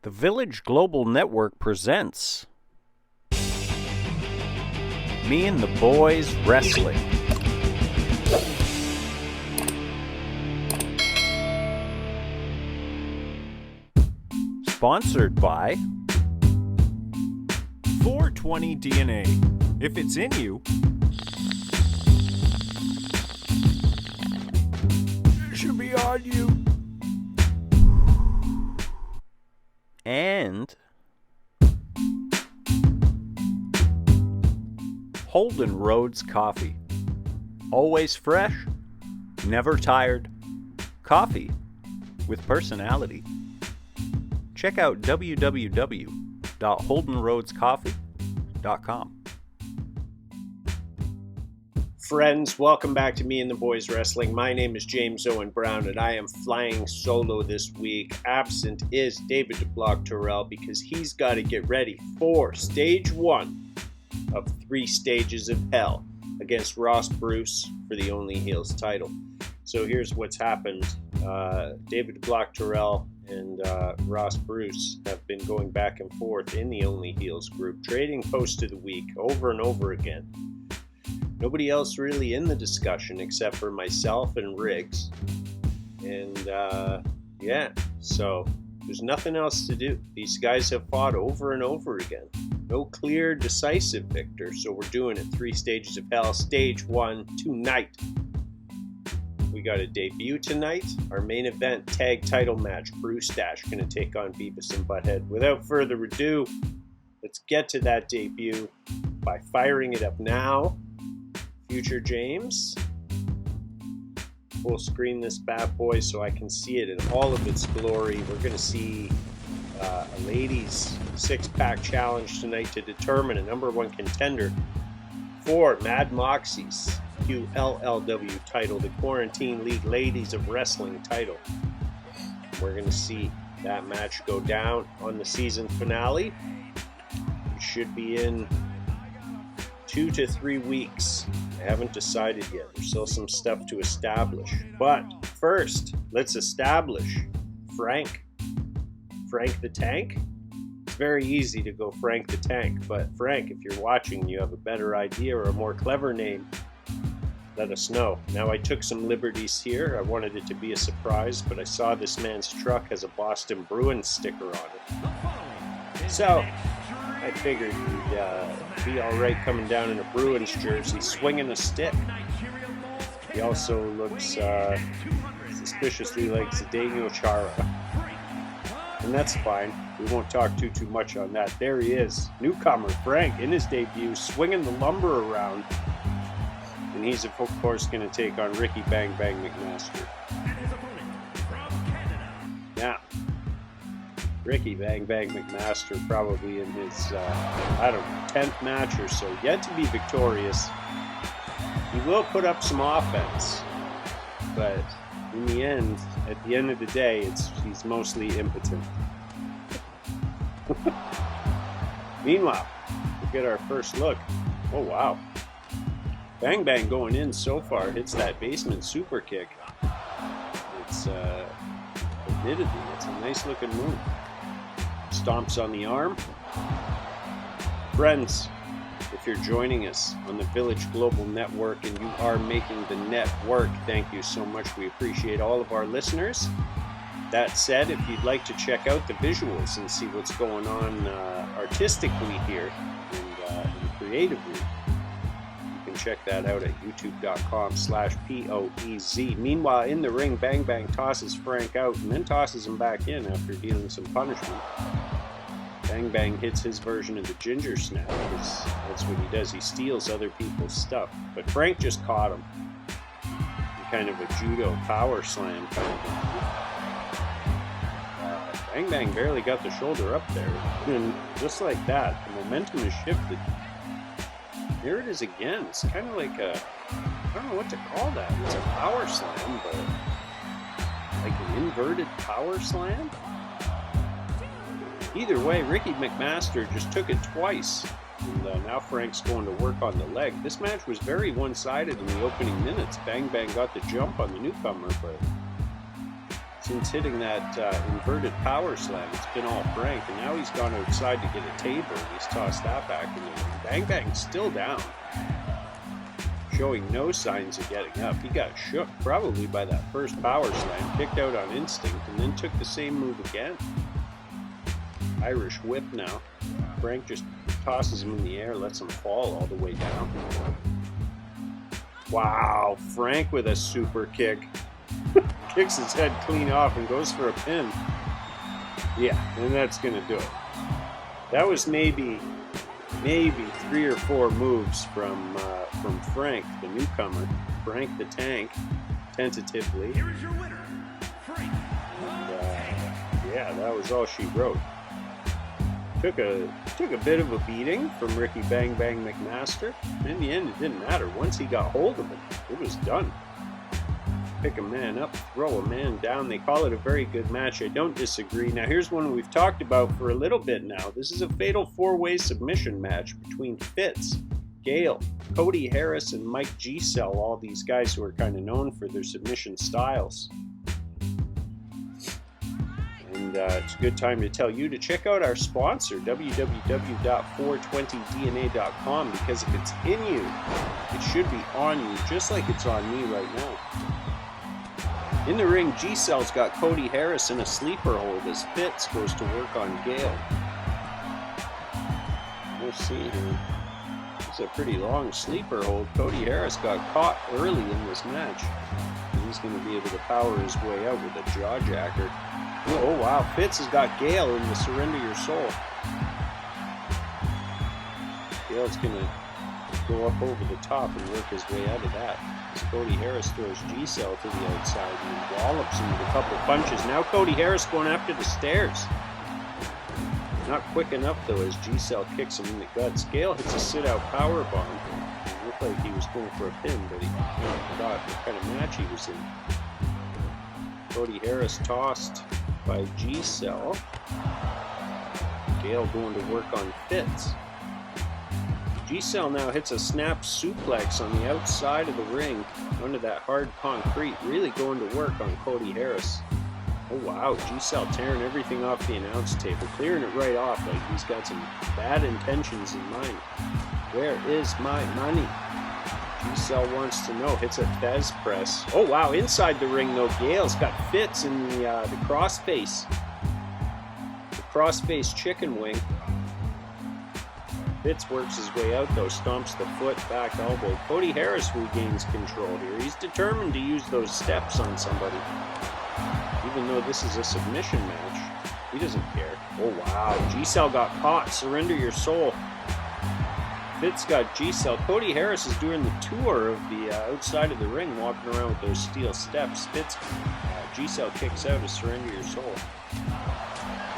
The Village Global Network presents Me and the Boys Wrestling. Sponsored by 420 DNA. If it's in you, it should be on you. And Holden Roads Coffee. Always fresh, never tired. Coffee with personality. Check out www.holdenroadscoffee.com. Friends, welcome back to Me and the Boys Wrestling. My name is James Owen Brown, and I am flying solo this week. Absent is David Dablock Terrell because he's got to get ready for Stage 1 of 3 Stages of Hell against Ross Bruce for the Only Heels title. So here's what's happened. David Dablock Terrell and Ross Bruce have been going back and forth in the Only Heels group, trading post of the week over and over again. Nobody else really in the discussion except for myself and Riggs. And so there's nothing else to do. These guys have fought over and over again. No clear, decisive victor, so we're doing it 3 Stages of Hell. Stage 1 tonight. We got a debut tonight. Our main event tag title match. Brustache going to take on Beavis and Butthead. Without further ado, let's get to that debut by firing it up now. Future James. Full screen this bad boy so I can see it in all of its glory. We're going to see a ladies 6-pack challenge tonight to determine a number 1 contender for Mad Moxie's QLLW title, the Quarantine League Ladies of Wrestling title. We're going to see that match go down on the season finale. It should be in 2 to 3 weeks. I haven't decided yet. There's still some stuff to establish. But first, let's establish Frank. Frank the Tank? It's very easy to go Frank the Tank, but Frank, if you're watching and you have a better idea or a more clever name, let us know. Now, I took some liberties here. I wanted it to be a surprise, but I saw this man's truck has a Boston Bruins sticker on it. So, I figured he'd be alright coming down in a Bruins jersey, swinging a stick. He also looks suspiciously like Zdeno Chara. And that's fine. We won't talk too much on that. There he is. Newcomer Frank in his debut, swinging the lumber around. And he's, of course, going to take on Ricky Bang Bang McMaster. Now, Ricky Bang Bang McMaster probably in his, 10th match or so, yet to be victorious. He will put up some offense, but in the end, at the end of the day, he's mostly impotent. Meanwhile, we'll get our first look. Oh, wow. Bang Bang going in so far, hits that basement super kick. It's, admittedly, it's a nice looking move. Stomps on the arm. Friends, if you're joining us on the Village Global Network and you are making the network, thank you so much. We appreciate all of our listeners. That said, if you'd like to check out the visuals and see what's going on artistically here and creatively, you can check that out at youtube.com/POEZ. Meanwhile, in the ring, Bang Bang tosses Frank out and then tosses him back in after dealing some punishment. Bang Bang hits his version of the Gingersnaps. That's what he does. He steals other people's stuff. But Frank just caught him. Kind of a judo power slam kind of thing. Bang Bang barely got the shoulder up there. And just like that, the momentum is shifted. Here it is again. It's kind of like I don't know what to call that. It's a power slam, but like an inverted power slam? Either way, Ricky McMaster just took it twice. And now Frank's going to work on the leg. This match was very one-sided in the opening minutes. Bang Bang got the jump on the newcomer, but since hitting that inverted power slam. It's been all Frank, and now he's gone outside to get a table, and he's tossed that back in the ring. Bang Bang's still down, showing no signs of getting up. He got shook probably by that first power slam, kicked out on instinct, and then took the same move again. Irish whip now. Frank just tosses him in the air, lets him fall all the way down. Wow, Frank with a super kick. Kicks his head clean off and goes for a pin. Yeah, and that's going to do it. That was maybe 3 or 4 moves from Frank, the newcomer. Frank the Tank, tentatively. Here is your winner, Frank. And, yeah, that was all she wrote. Took a bit of a beating from Ricky Bang Bang McMaster. In the end, it didn't matter. Once he got hold of it, it was done. Pick a man up, throw a man down. They call it a very good match. I don't disagree. Now, here's one we've talked about for a little bit now. This is a fatal 4-way submission match between Fitz, Gale, Cody Harris, and Mike Gesell. All these guys who are kind of known for their submission styles. And it's a good time to tell you to check out our sponsor, www.420dna.com, because if it's in you, it should be on you, just like it's on me right now. In the ring, Gesell's got Cody Harris in a sleeper hold as Fitz goes to work on Gale. We'll see here. It's a pretty long sleeper hold. Cody Harris got caught early in this match. And he's going to be able to power his way out with a jawjacker. Oh wow, Fitz has got Gale in the Surrender Your Soul. Gale's going to go up over the top and work his way out of that. As Cody Harris throws Gesell to the outside and wallops him with a couple punches. Now Cody Harris going after the stairs. Not quick enough though as Gesell kicks him in the guts. Gale hits a sit-out powerbomb. It looked like he was going for a pin, but he forgot what kind of match he was in. Cody Harris tossed by Gesell. Gale going to work on Fitz. Gesell now hits a snap suplex on the outside of the ring under that hard concrete, really going to work on Cody Harris. Oh wow, Gesell tearing everything off the announce table, clearing it right off like he's got some bad intentions in mind. Where is my money? Gesell wants to know, hits a Fez press. Oh wow, inside the ring though, Gale's got Fitz in the crossface. The crossface chicken wing. Fitz works his way out though, stomps the foot, back elbow. Cody Harris regains control here. He's determined to use those steps on somebody. Even though this is a submission match, he doesn't care. Oh wow, Gesell got caught. Surrender Your Soul. Fitz got Gesell. Cody Harris is doing the tour of the outside of the ring, walking around with those steel steps. Gesell kicks out to Surrender Your Soul.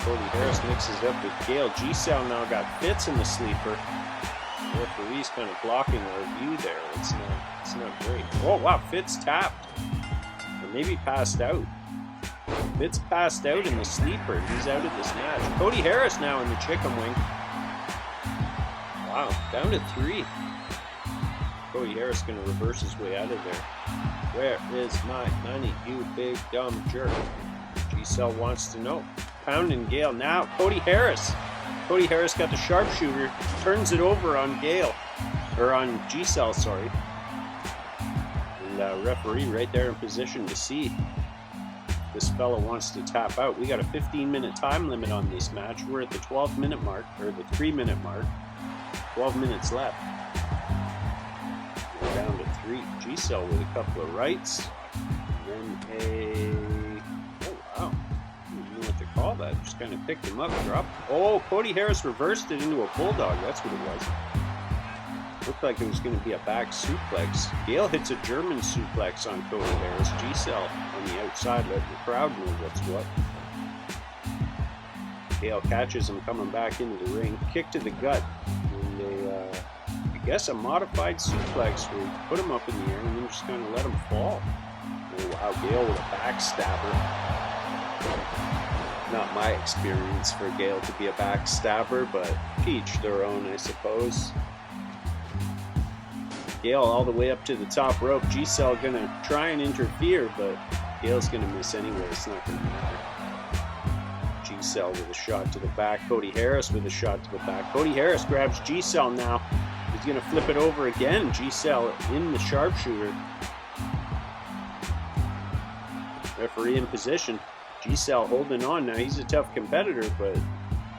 Cody Harris mixes it up with Gale. Gesell now got Fitz in the sleeper. The referee's kind of blocking our view there. It's not great. Oh wow, Fitz tapped. Or maybe passed out. Fitz passed out in the sleeper. He's out of this match. Cody Harris now in the chicken wing. Wow, down to 3. Cody Harris going to reverse his way out of there. Where is my money, you big dumb jerk? Gesell wants to know. Pounding Gale now. Cody Harris. Cody Harris got the sharpshooter. Turns it over on Gale. Or on Gesell, sorry. And referee right there in position to see. This fella wants to tap out. We got a 15-minute time limit on this match. We're at the 12-minute mark, or the 3-minute mark. 12 minutes left. We're down to 3. Gesell with a couple of rights. Then oh wow. I don't know what to call that. Just kind of picked him up, dropped. Oh, Cody Harris reversed it into a bulldog. That's what it was. Looked like it was going to be a back suplex. Gale hits a German suplex on Cody Harris. Gesell on the outside, letting the crowd know what's what. Gale catches him coming back into the ring. Kick to the gut. And I guess a modified suplex where you put him up in the air and then just kind of let him fall. Oh wow, Gale with a backstabber. Not my experience for Gale to be a backstabber, but each their own, I suppose. Gale all the way up to the top rope. Gesell gonna try and interfere, but Gale's gonna miss anyway, it's not gonna matter. Gesell with a shot to the back. Cody Harris with a shot to the back. Cody Harris grabs Gesell now. He's gonna flip it over again. Gesell in the sharpshooter. Referee in position. Gesell holding on. Now he's a tough competitor, but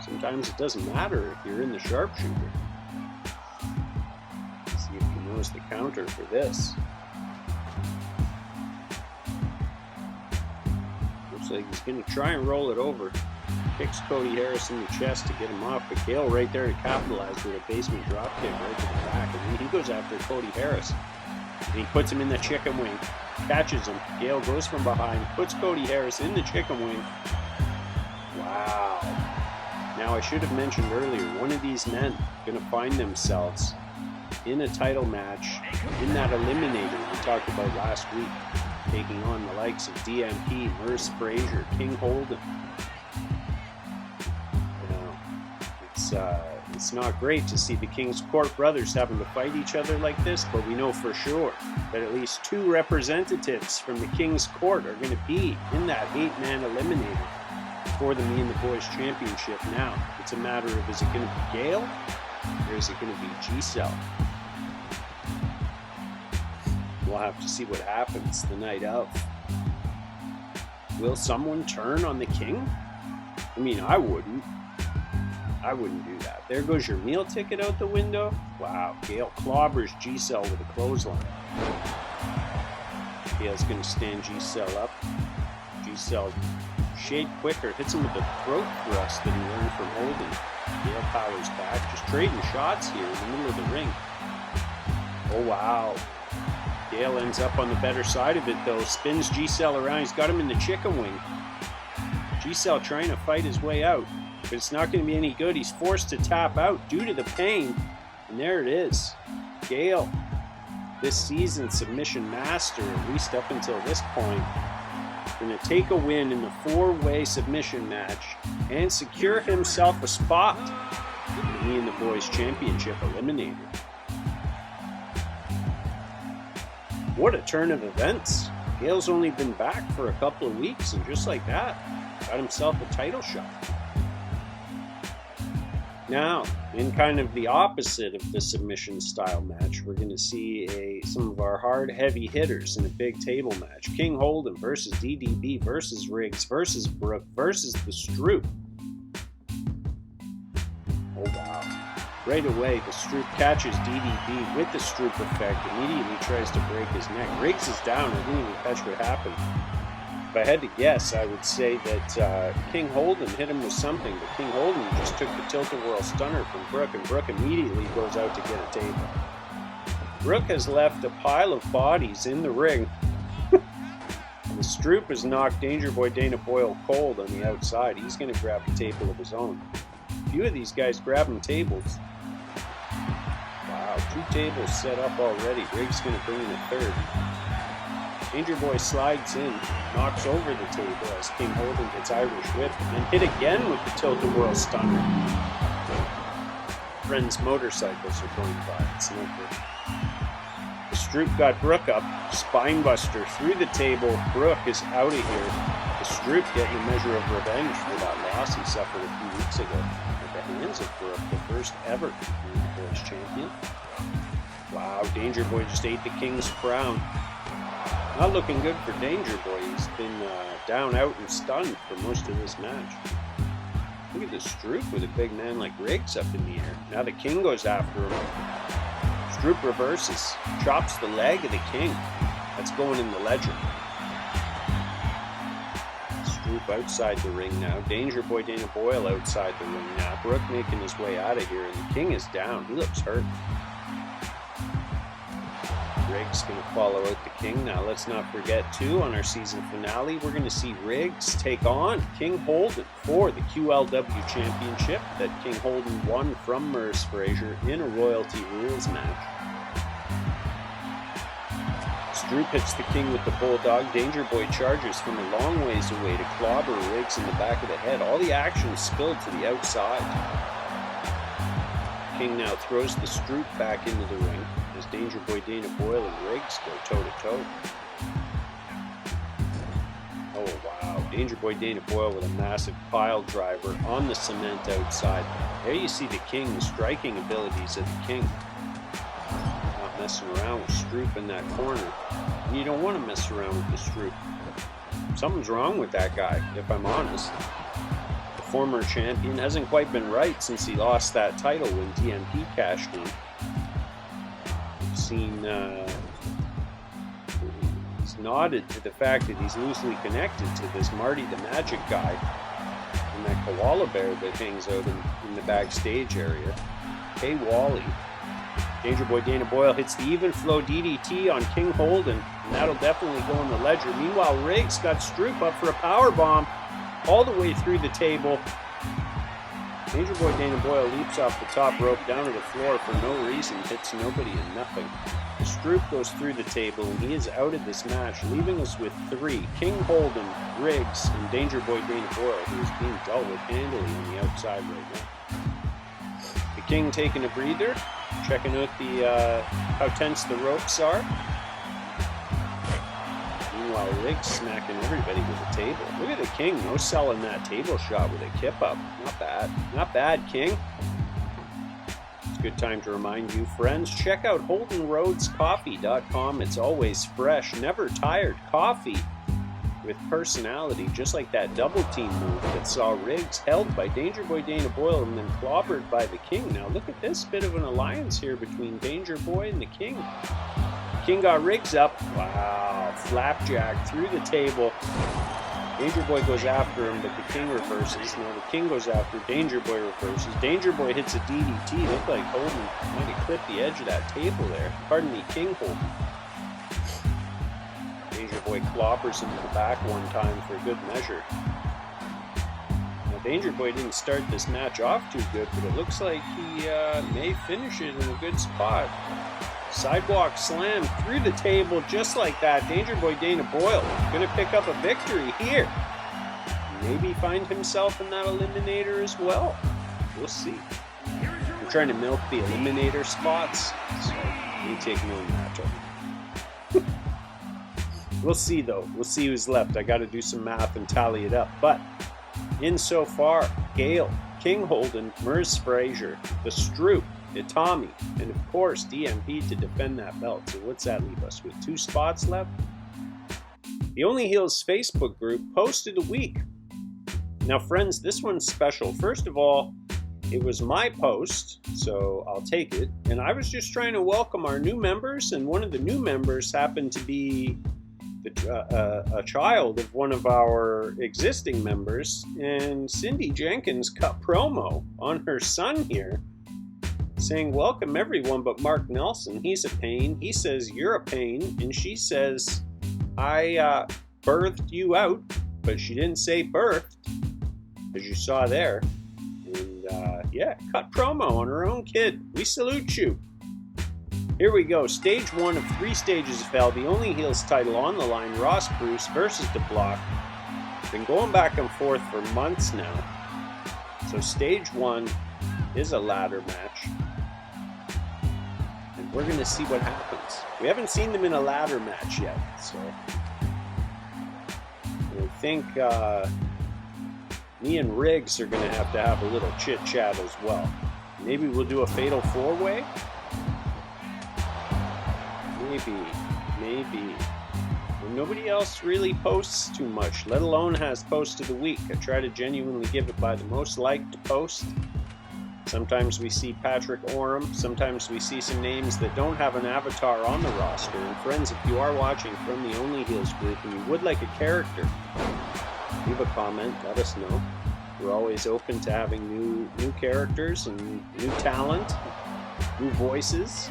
sometimes it doesn't matter if you're in the sharpshooter. Let's see if he knows the counter for this. Looks like he's going to try and roll it over. Kicks Cody Harris in the chest to get him off, but Gale right there to capitalize with a basement drop kick right to the back. And then he goes after Cody Harris. And he puts him in the chicken wing. Catches him. Gale goes from behind, puts Cody Harris in the chicken wing. Wow. Now I should have mentioned earlier, one of these men going to find themselves in a title match in that eliminator we talked about last week, taking on the likes of Diempina, Merce Frazier, King Holden. It's not great to see the King's Court brothers having to fight each other like this, but we know for sure that at least 2 representatives from the King's Court are going to be in that 8-man eliminator for the Me and the Boys Championship. Now, it's a matter of, is it going to be Gale or is it going to be Gesell? We'll have to see what happens the night of. Will someone turn on the King? I mean, I wouldn't do that. There goes your meal ticket out the window. Wow, Gale clobbers Gesell with a clothesline. Gale's going to stand Gesell up. Gesell, shade quicker, hits him with the throat thrust that he learned from Holden. Gale powers back, just trading shots here in the middle of the ring. Oh, wow. Gale ends up on the better side of it, though. Spins Gesell around. He's got him in the chicken wing. Gesell trying to fight his way out. But it's not going to be any good. He's forced to tap out due to the pain. And there it is. Gale, this season's submission master, at least up until this point, going to take a win in the 4-way submission match and secure himself a spot in the Me and the Boys Championship Eliminator. What a turn of events. Gale's only been back for a couple of weeks, and just like that, got himself a title shot. Now, in kind of the opposite of the submission style match, we're going to see some of our hard, heavy hitters in a big table match. King Holden versus DDB versus Riggs versus Brook versus the Stroop. Oh, wow. Right away, the Stroop catches DDB with the Stroop effect, immediately tries to break his neck. Riggs is down. I didn't even catch what happened. If I had to guess, I would say that King Holden hit him with something, but King Holden just took the tilt-a-whirl stunner from Brook, and Brook immediately goes out to get a table. Brook has left a pile of bodies in the ring. The Stroop has knocked Danger Boy Dana Boyle cold on the outside. He's going to grab a table of his own. A few of these guys grabbing tables. Wow, 2 tables set up already. Riggs going to bring in a third. Danger Boy slides in, knocks over the table as King Holden gets Irish whipped, and then hit again with the tilt-a-whirl stunner. Friends' motorcycles are going by. It's no good. The Stroop got Brook up, spinebuster through the table. Brook is out of here. The Stroop getting a measure of revenge for that loss he suffered a few weeks ago at the hands of Brook, the first ever Boys champion. Wow, Danger Boy just ate the King's crown. Not looking good for Danger Boy. He's been down, out, and stunned for most of this match. Look at the Stroop with a big man like Riggs up in the air. Now the King goes after him. Stroop reverses, chops the leg of the King. That's going in the ledger. Stroop outside the ring now. Danger Boy Dana Boyle outside the ring now. Brook making his way out of here, and the King is down. He looks hurt. Riggs going to follow out the King. Now let's not forget too, on our season finale, we're going to see Riggs take on King Holden for the QLW Championship that King Holden won from Merce Frazier in a Royalty Rules match. Stroop hits the King with the Bulldog. Danger Boy charges from a long ways away to clobber Riggs in the back of the head. All the action spilled to the outside. King now throws the Stroop back into the ring as Danger Boy Dana Boyle and Riggs go toe-to-toe. wow. Danger Boy Dana Boyle with a massive pile driver on the cement outside. There you see the King, the striking abilities of the King. Not messing around with Stroop in that corner. And you don't want to mess around with the Stroop. Something's wrong with that guy, if I'm honest. The former champion hasn't quite been right since he lost that title when DMP cashed in. We've seen he's nodded to the fact that he's loosely connected to this Marty the Magic guy and that koala bear that hangs out in the backstage area. Hey Wally. Danger Boy Dana Boyle hits the even flow DDT on King Holden, and that'll definitely go in the ledger. Meanwhile, Riggs got Stroop up for a power bomb all the way through the table. Danger Boy Dana Boyle leaps off the top rope down to the floor for no reason, hits nobody and nothing. Stroop goes through the table, and he is out of this match, leaving us with 3. King Holden, Riggs, and Danger Boy Dana Boyle, who is being dealt with handily on the outside right now. The King taking a breather, checking out the how tense the ropes are. Meanwhile, Riggs smacking everybody with the table. Look at the King, no selling that table shot with a kip up. Not bad. Not bad, King. It's a good time to remind you, friends, check out HoldenRoadsCoffee.com. It's always fresh, never tired coffee with personality, just like that double team move that saw Riggs held by Danger Boy Dana Boyle and then clobbered by the King. Now look at this bit of an alliance here between Danger Boy and the King. King got Riggs up. Wow, flapjack through the table. Danger Boy goes after him, but the King reverses. Now the King goes after, Danger Boy reverses. Danger Boy hits a DDT. Looked like Holden might have clipped the edge of that table there. Pardon me, King Holden. Danger Boy clobbers him to the back one time for a good measure. Now Danger Boy didn't start this match off too good, but it looks like he may finish it in a good spot. Sidewalk slam through the table just like that. Danger Boy Dana Boyle going to pick up a victory here. Maybe find himself in that eliminator as well. We'll see. I'm trying to milk the eliminator spots, so we take no matchup. We'll see though. We'll see who's left. I got to do some math and tally it up. But insofar, Gale, King Holden, Merz Frazier, the Stroop, Itami, and of course DMP to defend that belt. So what's that leave us with? 2 spots left? The Only Heels Facebook group posted a week. Now friends, this one's special. First of all, it was my post, so I'll take it. And I was just trying to welcome our new members, and one of the new members happened to be a child of one of our existing members, and Cindy Jenkins cut promo on her son here, saying, welcome everyone but Mark Nelson. He's a pain. He says, you're a pain. And she says, I birthed you out, but she didn't say birthed, as you saw there. And yeah, cut promo on her own kid. We salute you. Here we go. Stage 1 of 3 stages of hell. The Only Heels title on the line. Ross Bruce versus Dablock. Been going back and forth for months now. So stage 1 is a ladder match. And we're going to see what happens. We haven't seen them in a ladder match yet. So I think me and Riggs are going to have a little chit-chat as well. Maybe we'll do a fatal 4-way. Maybe. Well, nobody else really posts too much, let alone has post of the week. I try to genuinely give it by the most liked post. Sometimes we see Patrick Oram. Sometimes we see some names that don't have an avatar on the roster. And friends, if you are watching from the Only Heels group and you would like a character, leave a comment, let us know. We're always open to having new characters and new talent, new voices,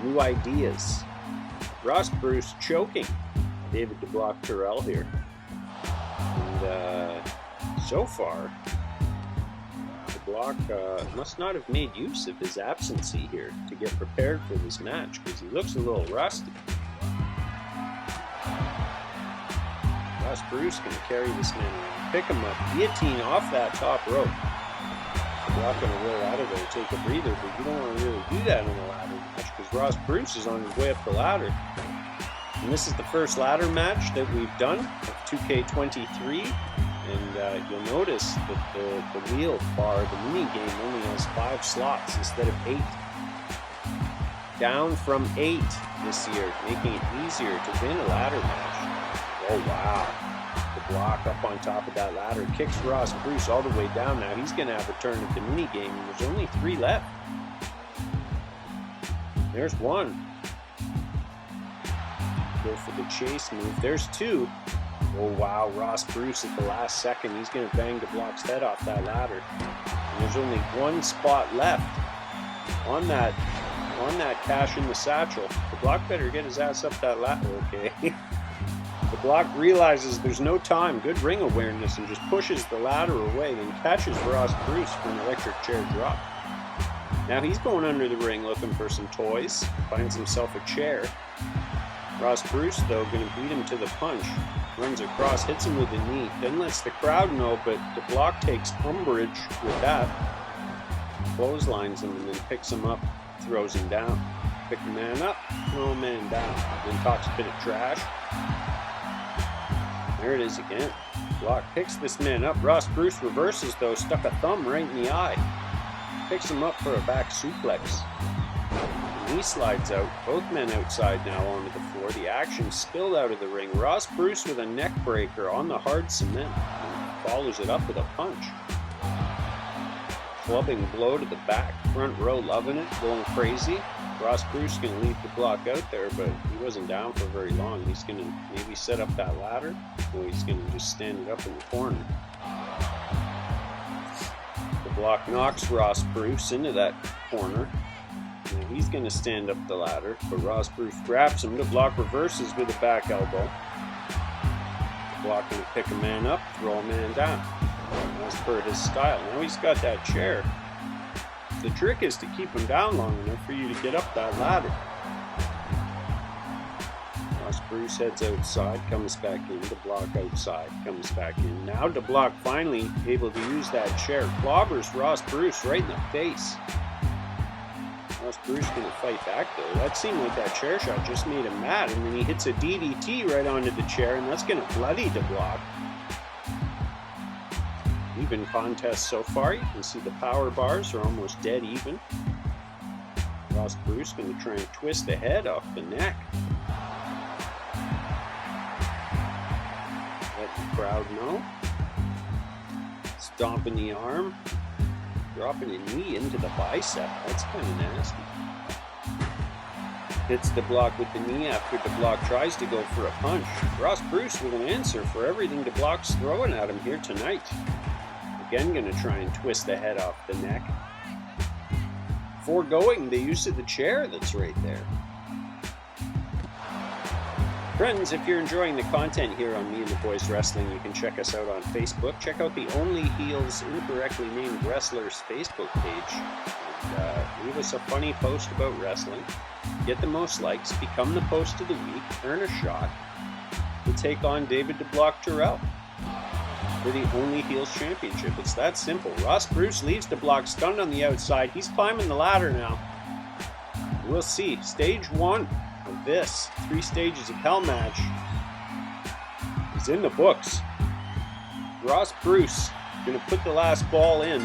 new ideas. Ross Bruce choking David Dablock Terrell here. And so far, Dablock must not have made use of his absentee here to get prepared for this match, because he looks a little rusty. Ross Bruce going to carry this man around, pick him up, guillotine off that top rope. Dablock going to roll out of there, take a breather, but you don't want to really do that in a ladder match, because Ross Bruce is on his way up the ladder. And this is the first ladder match that we've done of 2K23. And you'll notice that the wheel bar, the mini game, only has 5 slots instead of 8. Down from 8 this year, making it easier to win a ladder match. Oh wow. The block up on top of that ladder kicks Ross Bruce all the way down. Now he's going to have a turn at the mini game, and there's only 3 left. There's 1. Go for the chase move. There's 2. Oh wow, Ross Bruce at the last second. He's going to bang Dablock's head off that ladder. And there's only 1 spot left on that cash in the satchel. Dablock better get his ass up that ladder. Okay. Dablock realizes there's no time. Good ring awareness, and just pushes the ladder away and catches Ross Bruce for an electric chair drop. Now he's going under the ring looking for some toys. Finds himself a chair. Ross Bruce, though, going to beat him to the punch. Runs across, hits him with a knee, then lets the crowd know, but Dablock takes umbrage with that. Clotheslines him and then picks him up, throws him down. Pick a man up, throw a man down. Then talks a bit of trash. There it is again. Dablock picks this man up. Ross Bruce reverses, though, stuck a thumb right in the eye. Picks him up for a back suplex. And he slides out. Both men outside now onto the floor. The action spilled out of the ring. Ross Bruce with a neck breaker on the hard cement. And follows it up with a punch. Clubbing blow to the back. Front row loving it, going crazy. Ross Bruce going to leave Dablock out there, but he wasn't down for very long. He's going to maybe set up that ladder, or he's going to just stand it up in the corner. Dablock knocks Ross Bruce into that corner. And he's going to stand up the ladder, but Ross Bruce grabs him. Dablock reverses with a back elbow. Dablock going to pick a man up, throw a man down, as per his style. Now he's got that chair. The trick is to keep him down long enough for you to get up that ladder. Ross Bruce heads outside, comes back in. Dablock outside, comes back in. Now Dablock finally able to use that chair. Clobbers Ross Bruce right in the face. Ross Bruce going to fight back though. That seemed like that chair shot just made him mad, and then he hits a DDT right onto the chair, and that's going to bloody Dablock. Even contest so far. You can see the power bars are almost dead even. Ross Bruce going to try and twist the head off the neck. Let the crowd know. Stomping the arm. Dropping a knee into the bicep. That's kind of nasty. Hits Dablock with the knee after Dablock tries to go for a punch. Ross Bruce with an answer for everything Dablock's throwing at him here tonight. Again, going to try and twist the head off the neck. Foregoing the use of the chair that's right there. Friends, if you're enjoying the content here on Me and the Boys Wrestling, you can check us out on Facebook. Check out the Only Heels Incorrectly Named Wrestlers Facebook page. And leave us a funny post about wrestling. Get the most likes, become the post of the week, earn a shot to take on David Dablock Terrell for the Only Heels Championship. It's that simple. Ross Bruce leaves Dablock stunned on the outside. He's climbing the ladder now. We'll see. Stage 1 of this 3 stages of hell match is in the books. Ross Bruce going to put the last ball in,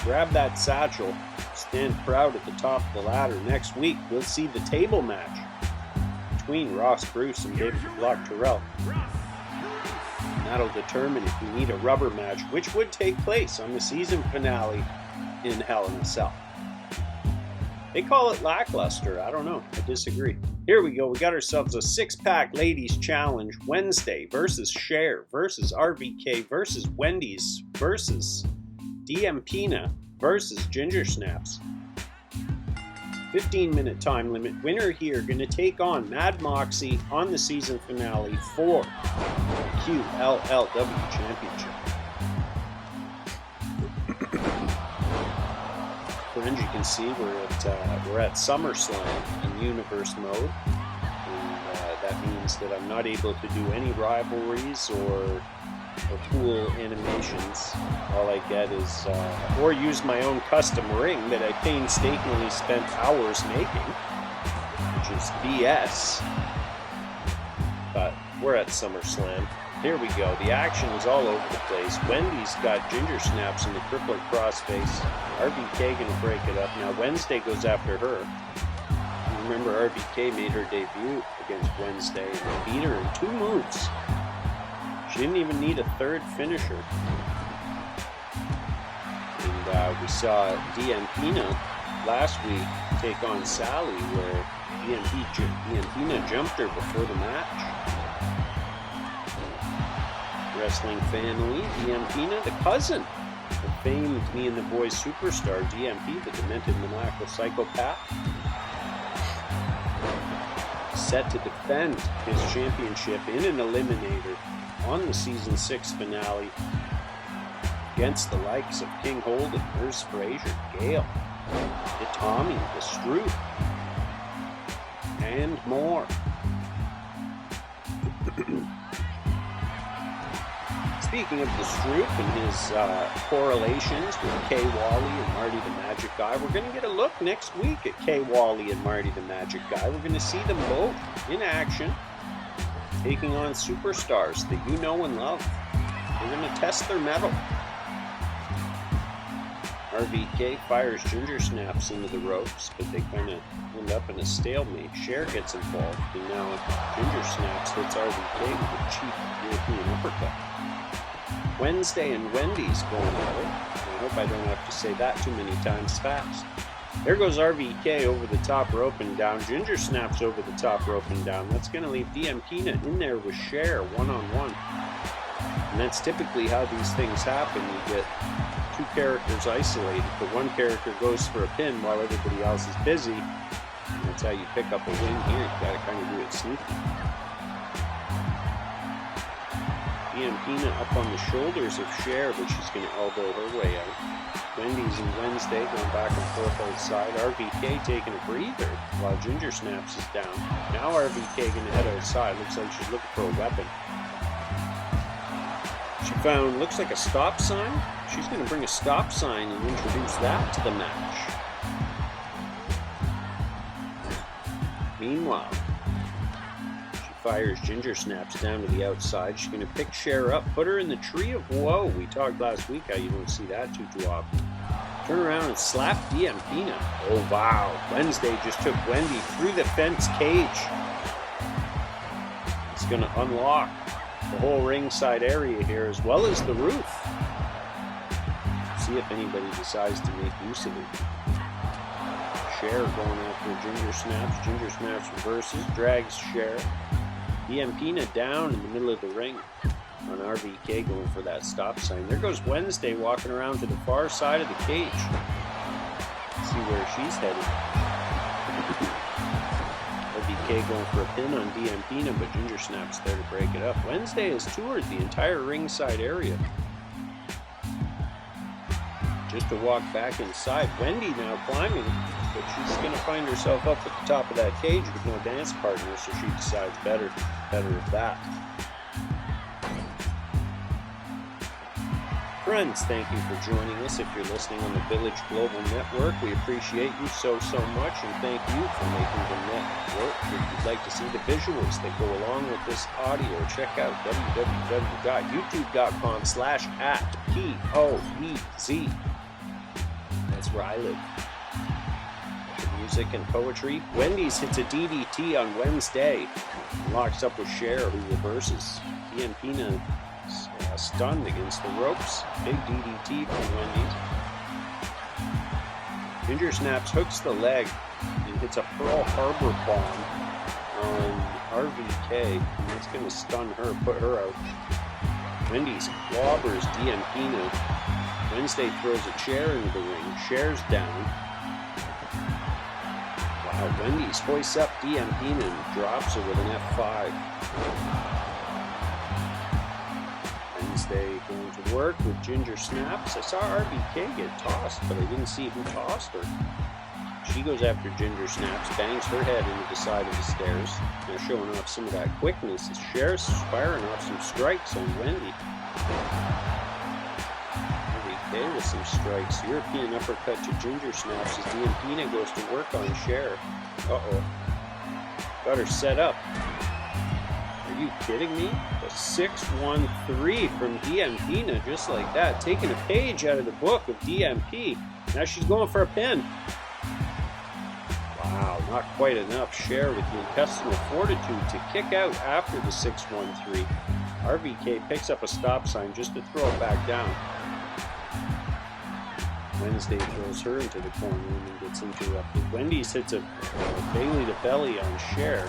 grab that satchel, stand proud at the top of the ladder. Next week we'll see the table match between Ross Bruce and David Dablock Terrell. That'll determine if we need a rubber match, which would take place on the season finale in Hell in a Cell. They call it lackluster. I don't know. I disagree. Here we go. We got ourselves a 6-pack ladies challenge. Wednesday versus Cher versus RVK versus Wendy's versus Diempina versus Gingersnaps. 15-minute time limit. Winner here going to take on Mad Moxie on the season finale for QLLW Championship. Friends, you can see we're at SummerSlam in Universe mode, and that means that I'm not able to do any rivalries or cool animations. All I get is or use my own custom ring that I painstakingly spent hours making. which is BS. But we're at SummerSlam. Here we go. The action is all over the place. Wendy's got Gingersnaps in the crippler crossface. RVK gonna break it up. Now Wednesday goes after her. Remember, RVK made her debut against Wednesday and beat her in 2 moves. She didn't even need a third finisher. And we saw Diempina last week take on Sally, where Diempina jumped her before the match. Wrestling family, Diempina, the cousin of famed Me and the Boys superstar DMP, the demented maniacal psychopath, set to defend his championship in an eliminator on the season 6 finale against the likes of King Holden, Nurse Fraser, Gale, Itami, the Stroop, and more. Speaking of the Stroop and his correlations with Kay Wally and Marty the Magic Guy, we're going to get a look next week at Kay Wally and Marty the Magic Guy. We're going to see them both in action, taking on superstars that you know and love. We're going to test their mettle. RVK fires Gingersnaps into the ropes, but they kind of end up in a stalemate. Cher gets involved, and now Gingersnaps hits RVK with a cheap European uppercut. Wednesday and Wendy's going at it. I hope I don't have to say that too many times fast. There goes RVK over the top rope and down. Gingersnaps over the top rope and down. That's going to leave Diempina in there with Cher one-on-one. And that's typically how these things happen. You get 2 characters isolated, but one character goes for a pin while everybody else is busy. And that's how you pick up a win here. You got to kind of do it sneaky. Diempina up on the shoulders of Cher, but she's going to elbow her way out. Wendy's and Wednesday going back and forth outside. RVK taking a breather while Gingersnaps is down. Now RVK going to head outside. Looks like she's looking for a weapon. She found, looks like a stop sign. She's going to bring a stop sign and introduce that to the match. Meanwhile, fires Gingersnaps down to the outside. She's going to pick Cher up, put her in the tree of woe. We talked last week how you don't see that too often. Turn around and slap Diempina. Oh wow, Wednesday just took Wendy through the fence cage. It's going to unlock the whole ringside area here as well as the roof. See if anybody decides to make use of it. Cher going after Gingersnaps. Gingersnaps reverses, drags Cher. Diempina down in the middle of the ring on RVK going for that stop sign. There goes Wednesday walking around to the far side of the cage. Let's see where she's headed. RVK going for a pin on Diempina, but Gingersnaps there to break it up. Wednesday has toured the entire ringside area. Just to walk back inside. Wendy now climbing, but she's going to find herself up at the top of that cage with no dance partner, so she decides better of that. Friends, thank you for joining us. If you're listening on the Village Global Network, we appreciate you so much, and thank you for making the net work. If you'd like to see the visuals that go along with this audio, check out www.youtube.com/@POEZ. That's where I live. Music and poetry. Wendy's hits a DDT on Wednesday. Locks up with Cher, who reverses. Diempina stunned against the ropes. Big DDT from Wendy's. Gingersnaps hooks the leg and hits a Pearl Harbor bomb on RVK. And that's going to stun her, put her out. Wendy's clobbers Diempina. Wednesday throws a chair into the ring. Cher's down. Wendy's hoists up Diempina and drops her with an F5. Wednesday going to work with Gingersnaps. I saw RVK get tossed, but I didn't see who tossed her. She goes after Gingersnaps, bangs her head into the side of the stairs. Now showing off some of that quickness as Cher's firing off some strikes on Wendy. There with some strikes. European uppercut to Gingersnaps as Diempina goes to work on Cher. Uh-oh. Got her set up. Are you kidding me? A 6-1-3 from Diempina, just like that. Taking a page out of the book of DMP. Now she's going for a pin. Wow, not quite enough. Cher with the intestinal fortitude to kick out after the 6-1-3. RVK picks up a stop sign just to throw it back down. Wednesday throws her into the corner and then gets interrupted. Wendy's hits a Bailey to belly on Cher.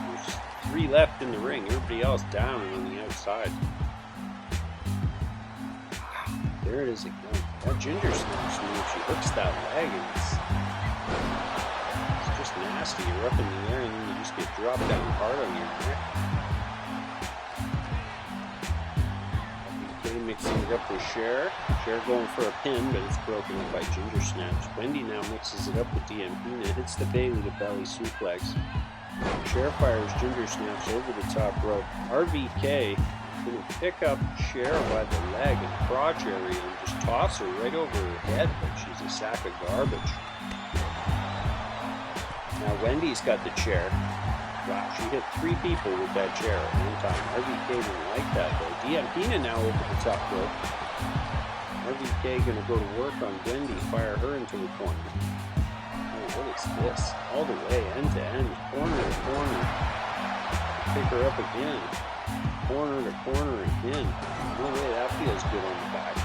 There's 3 left in the ring. Everybody else down and on the outside. There it is again. That Gingersnaps move, she hooks that leg and it's just nasty. You're up in the air and then you just get dropped down hard on your neck. RVK mixing it up with Cher. Cher going for a pin, but it's broken up by Gingersnaps. Wendy now mixes it up with Diempina, hits the Bailey to belly suplex. Cher fires Gingersnaps over the top rope. RVK going to pick up Cher by the leg and crotch area and just toss her right over her head like she's a sack of garbage. Now Wendy's got the chair. Wow, she hit 3 people with that chair at one time. RVK didn't like that though. Diempina now over the top rope. RVK going to go to work on Wendy, fire her into the corner. Oh, what is this? All the way, end to end, corner to corner. Pick her up again. Corner to corner again. No way, that feels good on the back.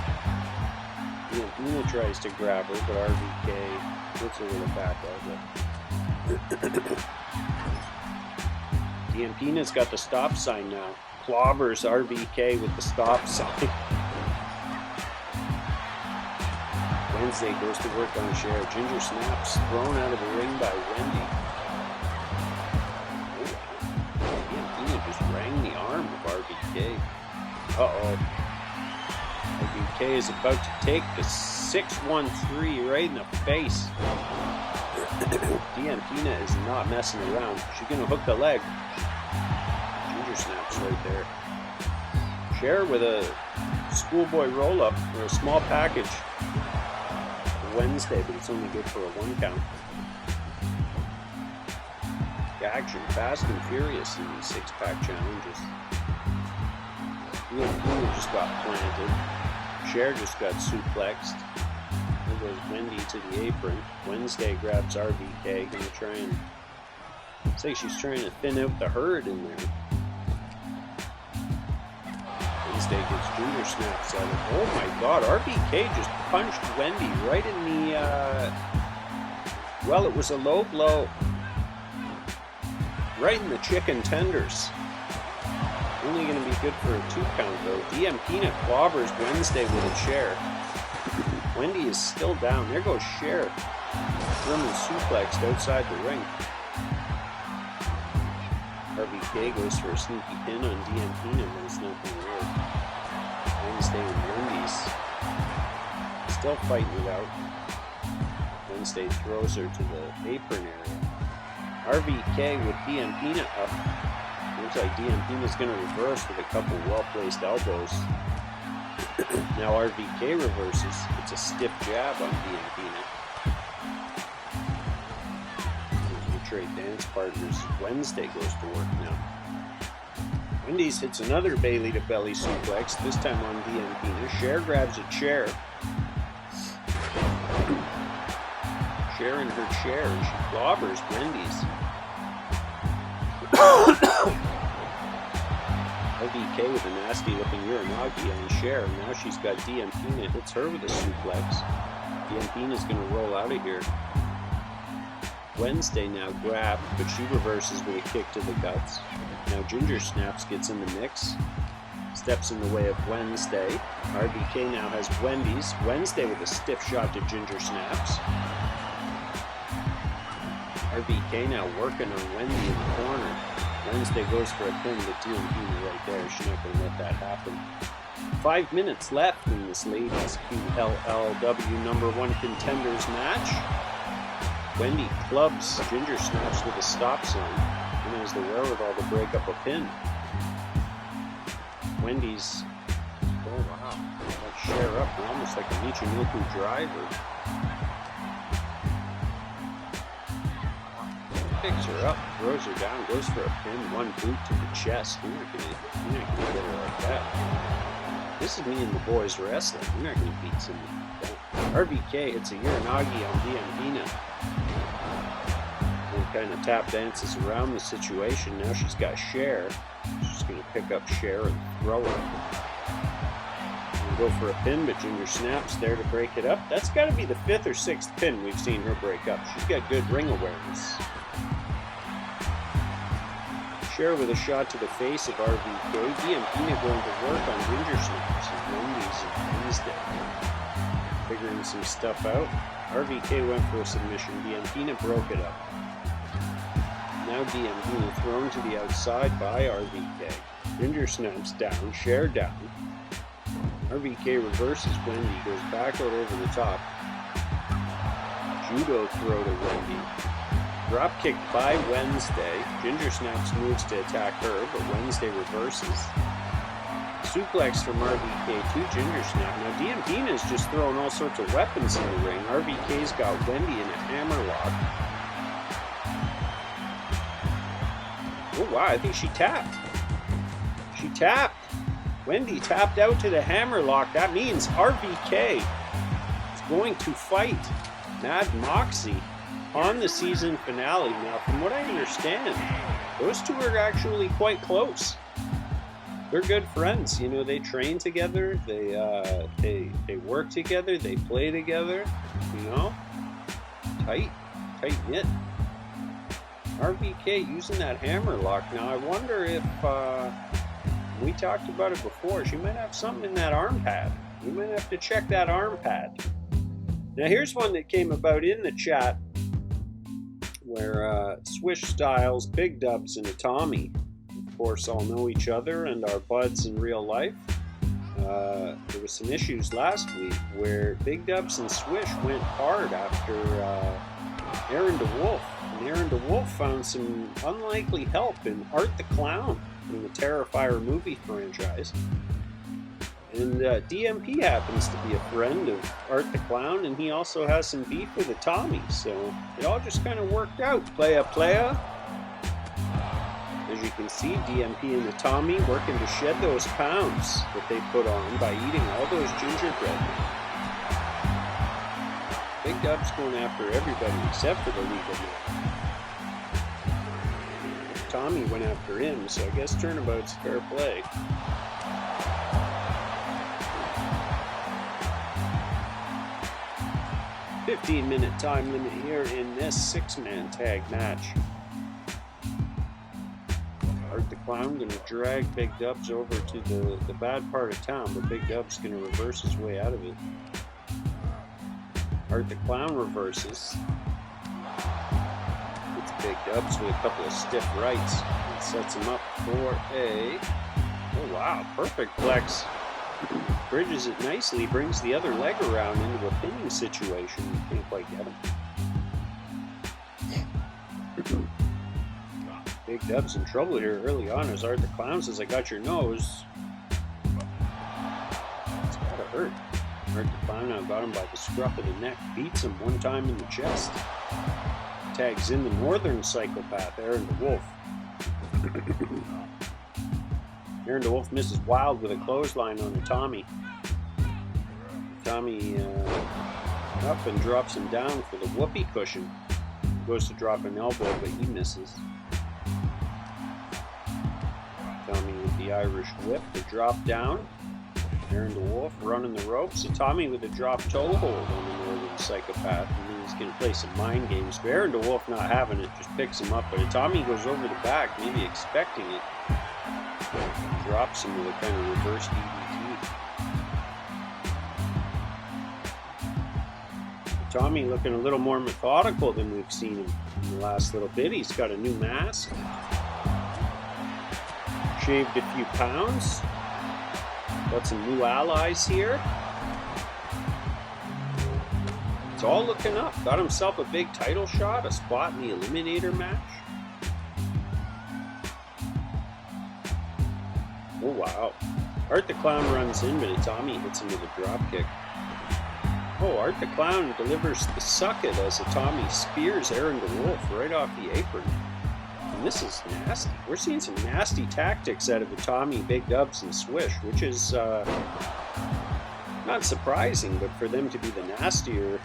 Diempina tries to grab her, but RVK puts her with a back elbow. Diempina's got the stop sign now. Clobbers RVK with the stop sign. Wednesday goes to work on Cher. Gingersnaps thrown out of the ring by Wendy. Diempina just rang the arm of RVK. Uh-oh. RVK is about to take the 6-1-3 right in the face. Diempina is not messing around. She's going to hook the leg. Gingersnaps right there. Cher with a schoolboy roll-up or a small package. Wednesday, but it's only good for a 1 count. The action fast and furious in these 6-pack challenges. Diempina just got planted. Cher just got suplexed. There goes Wendy to the apron. Wednesday grabs RVK, gonna try and it's like she's trying to thin out the herd in there. Wednesday gets Gingersnaps out of it. Oh my god, RVK just punched Wendy right in the well, it was a low blow right in the chicken tenders. Only going to be good for a 2 count though. Diempina clobbers Wednesday with a chair. Wendy is still down. There goes Cher. German suplexed outside the ring. RVK goes for a sneaky pin on Diempina, but it's not going to work. Wednesday and Wendy's still fighting it out. Wednesday throws her to the apron area. RVK with Diempina up. Looks like Diempina's going to reverse with a couple well-placed elbows. Now RVK reverses. It's a stiff jab on Diempina. Trade dance partners. Wednesday goes to work now. Wendy's hits another Bailey to belly suplex, this time on Diempina. Cher grabs a chair. Cher in her chair, and she clobbers Wendy's. RVK with a nasty looking Uranagi on Cher. Now she's got Diempina, hits her with a suplex. Diempina's going to roll out of here. Wednesday now grabbed, but she reverses with a kick to the guts. Now Gingersnaps gets in the mix, steps in the way of Wednesday. RVK now has Wendy's. Wednesday with a stiff shot to Gingersnaps. RVK now working on Wendy in the corner. Wednesday goes for a pin with Diempina right there. She's not going to let that happen. 5 minutes left in this ladies QLLW #1 contenders match. Wendy clubs Gingersnaps with a stop sign and has the wherewithal to break up a pin. Wendy's, oh wow, that Cher up, almost like a Michinoku driver. Picks her up, throws her down, goes for a pin, one boot to the chest. You're not gonna get her like that. This is me and the boys wrestling. You're not gonna beat somebody like that. RVK hits a Uranagi on Diempina. And kind of tap dances around the situation. Now she's got Cher. She's gonna pick up Cher and throw her. And go for a pin, but Gingersnaps there to break it up. That's got to be the 5th or 6th pin we've seen her break up. She's got good ring awareness. Cher with a shot to the face of RVK. Diempina going to work on Gingersnaps and Wendy's and Wednesday. Figuring some stuff out. RVK went for a submission. Diempina broke it up. Now Diempina thrown to the outside by RVK. Gingersnaps down, Cher down. RVK reverses Wendy, goes back out over the top. Judo throw to Wendy. Drop kick by Wednesday. Gingersnaps moves to attack her, but Wednesday reverses. Suplex from RVK to Gingersnap. Now Diempina's just throwing all sorts of weapons in the ring. RVK's got Wendy in a hammerlock. Oh wow, I think she tapped. She tapped. Wendy tapped out to the hammerlock. That means RVK is going to fight Mad Moxie on the season finale. Now, from what I understand, those two are actually quite close. They're good friends. You know, they train together. They work together. They play together. You know, tight knit. RVK using that hammerlock. Now, I wonder if we talked about it before. She might have something in that arm pad. We might have to check that arm pad. Now, here's one that came about in the chat where Swish Styles, Big Dubbz, and Itami, of course, all know each other and are buds in real life. There was some issues last week where Big Dubbz and Swish went hard after Aaron Dewolfe. And Aaron Dewolfe found some unlikely help in Art the Clown from the Terrifier movie franchise. And DMP happens to be a friend of Art the Clown, and he also has some beef with Itami, so it all just kind of worked out. Playa. As you can see, DMP and Itami working to shed those pounds that they put on by eating all those gingerbread. Big Dubbz going after everybody except for the legal man. Tommy went after him, so I guess turnabout's fair play. $15-minute time limit here in this 6-man tag match. Art the Clown going to drag Big Dubbz over to the bad part of town, but Big Dubbz going to reverse his way out of it. Art the Clown reverses. It's Big Dubbz with a couple of stiff rights. It sets him up for a... Oh wow, perfect flex. Bridges it nicely, brings the other leg around into a pinning situation. You can't quite get him. Big Dubbz in trouble here early on as Art the Clown says, I got your nose. It's gotta hurt. Art the Clown now got him by the scruff of the neck, beats him one time in the chest. Tags in the northern psychopath, Aaron Dewolfe. Aaron Dewolfe misses wild with a clothesline on Itami. Itami up and drops him down for the whoopee cushion. Goes to drop an elbow, but he misses. Itami with the Irish whip, the drop down. Aaron Dewolfe running the ropes. Itami with a drop toe hold on the northern psychopath. And then he's going to play some mind games. But Aaron Dewolfe not having it, just picks him up. But Itami goes over the back, maybe expecting it. Drops him with a kind of reverse DDT. Itami looking a little more methodical than we've seen him in the last little bit. He's got a new mask. Shaved a few pounds. Got some new allies here. It's all looking up. Got himself a big title shot, a spot in the Eliminator match. Oh wow. Art the Clown runs in, but Itami hits him with a drop kick. Oh, Art the Clown delivers the suck it as Itami spears Aaron Dewolfe right off the apron. And this is nasty. We're seeing some nasty tactics out of Itami, Big Dubbz, and Swish, which is not surprising, but for them to be the nastier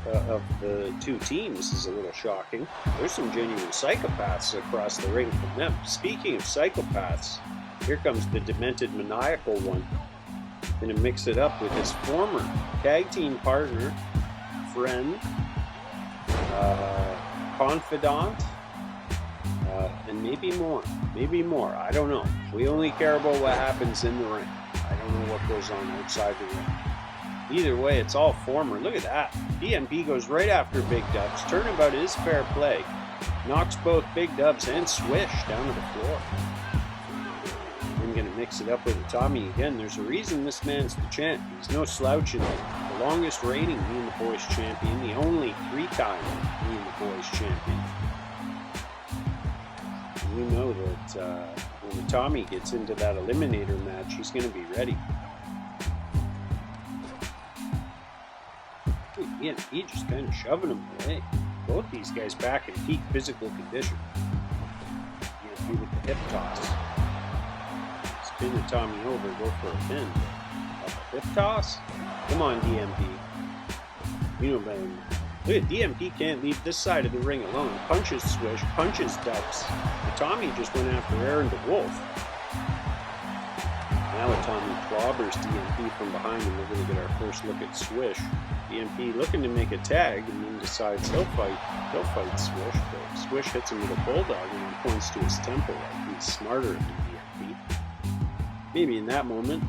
of the two teams is a little shocking. There's some genuine psychopaths across the ring from them. Speaking of psychopaths, here comes the demented maniacal one. Gonna mix it up with his former tag team partner, friend, confidant, and maybe more. Maybe more. I don't know. We only care about what happens in the ring. I don't know what goes on outside the ring. Either way, it's all former. Look at that. DMP goes right after Big Dubbz. Turnabout is fair play. Knocks both Big Dubbz and Swish down to the floor. I'm going to mix it up with Itami again. There's a reason this man's the champ. He's no slouch in it. The longest reigning Me and the Boys champion. The only 3-time Me and the Boys champion. And we know that when Itami gets into that eliminator match, he's going to be ready. He just kind of shoving him away. Both these guys back in peak physical condition. DMP with the hip toss. Spin Itami over, go for a pin. Hip toss? Come on, DMP. You know better than that. Look at DMP can't leave this side of the ring alone. Punches Swish, punches Dubbz. Itami just went after Aaron Dewolfe. Now Itami clobbers DMP from behind, and we're going to get our first look at Swish. DMP looking to make a tag, and then decides he'll fight Swish, but Swish hits him with a bulldog and he points to his temple like he's smarter than DMP. Maybe in that moment.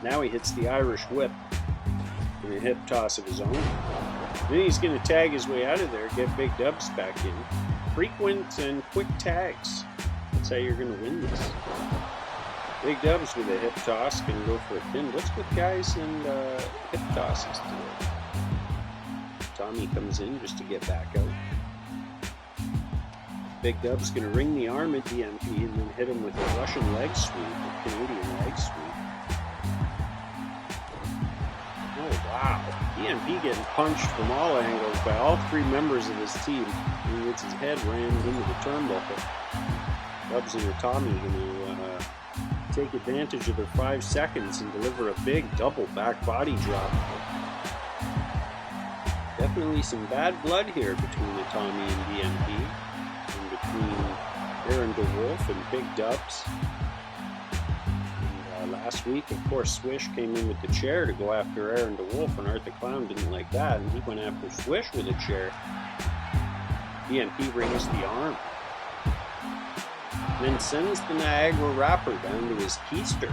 Now he hits the Irish whip in a hip toss of his own. Then he's going to tag his way out of there, get Big Dubbz back in. Frequent and quick tags. That's how you're going to win this. Big Dubbz with a hip toss can go for a pin. What's with guys and hip tosses today? Tommy comes in just to get back out. Big Dubbz going to ring the arm at DMP and then hit him with a Russian leg sweep, a Canadian leg sweep. Oh wow. DMP getting punched from all angles by all 3 members of his team. He gets his head rammed into the turnbuckle. Dubbz and Itami going to take advantage of their 5 seconds and deliver a big double back body drop. Definitely some bad blood here between Itami and DMP, and between Aaron Dewolfe and Big Dubbz. And last week, of course, Swish came in with the chair to go after Aaron Dewolfe, and Art the Clown didn't like that, and he went after Swish with a chair. DMP rings the arm. Then sends the Niagara Rapper down to his keister.